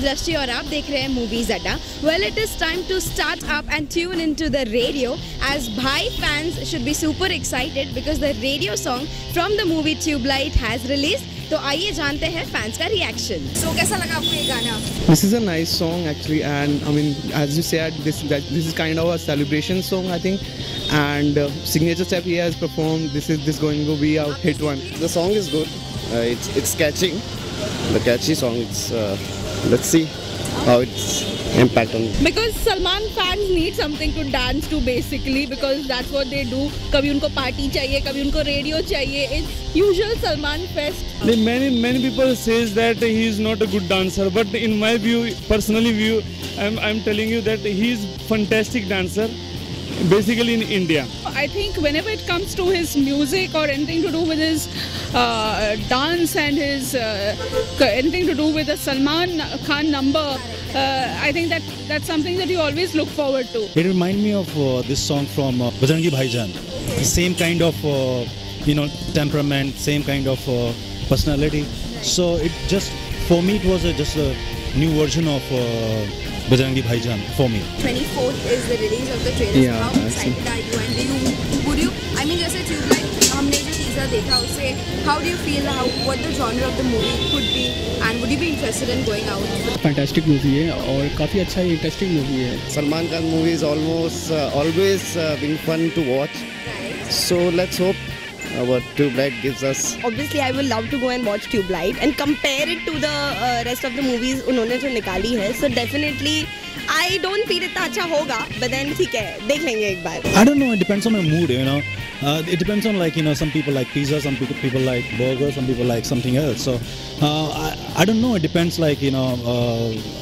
दृष्टि और आप देख रहे हैं मूवीज अड्डा। Well, it is time to start up and tune into the radio as Bhai fans should be super excited because the radio song from the movie Tubelight has released. तो आइए जानते हैं फैंस का reaction. So कैसा लगा आपको ये गाना? This is a nice song actually, and I mean, as you said, this is kind of a celebration song, I think, and signature step he has performed. This is going to be a hit one. The song is good. It's catching. The catchy song. Let's see how it's impact on. Because Salman fans need something to dance to basically, because that's what they do. कभी उनको party चाहिए, कभी उनको radio चाहिए. It's usual Salman fest. Many people says that he is not a good dancer, but in my view, personally view, I'm telling you that he is fantastic dancer. Basically in India. I think whenever it comes to his music or anything to do with his dance and his anything to do with the Salman Khan number, I think that's something that you always look forward to. It reminds me of this song from Bajrangi Bhaijaan. Same kind of temperament, same kind of personality. So it just, for me, it was just a new version of Bajrangi Bhaijaan for me. 24th is the release of the trailer. Yeah, How excited are you? And would you? I mean, जैसे Tubelight हमने जो teaser देखा उससे, how do you feel? What the genre of the movie could be? And would you be interested in going out? Fantastic movie है और काफ़ी अच्छा interesting movie है। Salman Khan movie is almost always been fun to watch. So let's hope what Tubelight gives us. Obviously, I will love to go and watch Tubelight and compare it to the rest of the movies उन्होंने जो निकाली है. So definitely, I don't feel इतना अच्छा होगा, but then ठीक है, देख लेंगे एक बार. I don't know. It depends on my mood, you know. It depends on some people like pizza, some people like burger, some people like something else. So I don't know. It depends.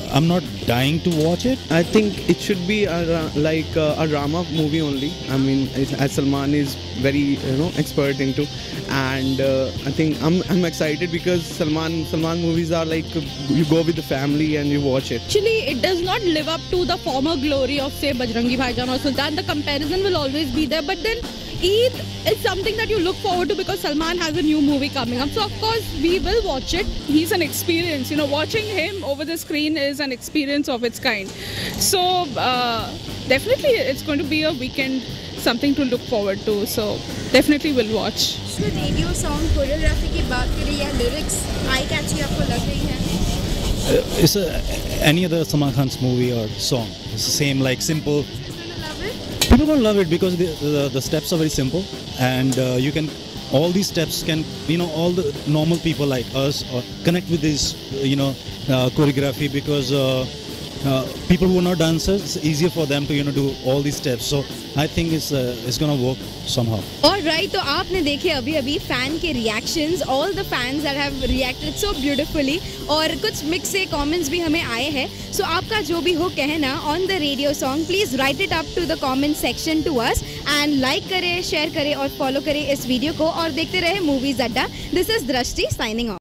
I'm not dying to watch it. I think it should be a drama movie only. I mean, as Salman is very expert into, and I think I'm excited because Salman movies are like you go with the family and you watch it. Actually, it does not live up to the former glory of say Bajrangi Bhaijaan or Sultan. The comparison will always be there, but then Eid is something that you look forward to because Salman has a new movie coming up. So of course we will watch it. He's an experience. Watching him over the screen is an experience of its kind. So definitely it's going to be a weekend, something to look forward to. So definitely we'll watch. So radio song choreography की बात करें या lyrics eye catchy आपको लग रही है? It's any other Salman Khan's movie or song. It's the same, like simple. People don't love it because the steps are very simple, and all these steps can, all the normal people like us connect with this, choreography because people who are not dancers, it's easier for them to, do all these steps. So I think it's gonna work somehow. Alright, तो आपने देखे अभी fan के reactions, all the fans that have reacted so beautifully, और कुछ mix से comments भी हमें आए हैं. So आपका जो भी हो कहना on the radio song, please write it up to the comment section to us and like करें, share करें और follow करें इस वीडियो को और देखते रहे मूवीज अड्डा. This is दृष्टि signing off.